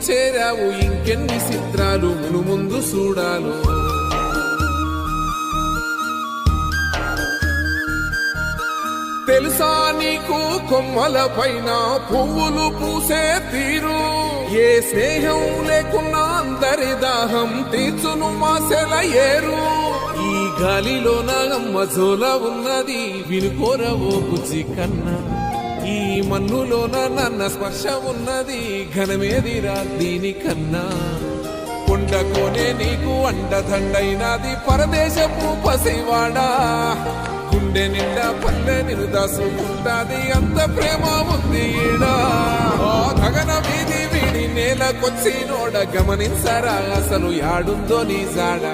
చేరావు ఇంకెన్ని చిత్రాలు మును ముందు చూడాలు. తెలుసా నీకు కొమ్మల పైన పువ్వులు పూసే తీరు, ఏ స్నేహం లేకున్నా అందరి దాహం తీర్చును మాసెల ఏరు. ఈ గాలిలో నాగమ్మ జోల ఉన్నది వినుకోరవో బుజ్జి కన్నా, ఈ మన్నులోన నన్న స్పర్శ ఉన్నది ఘనమేదిరా దీనికన్నా. కొండకోనే నీకు అండదండైనది పరదేశపు పసివాడా, గుండె నిండా పల్లె నిన్ను దాసుకుంటాది అంత ప్రేమ ఉంది ఈడా. గగన వీధి వీడి నేలకొచ్చి నోడ గమనించరా అసలు యాడుందో నీ జాడ.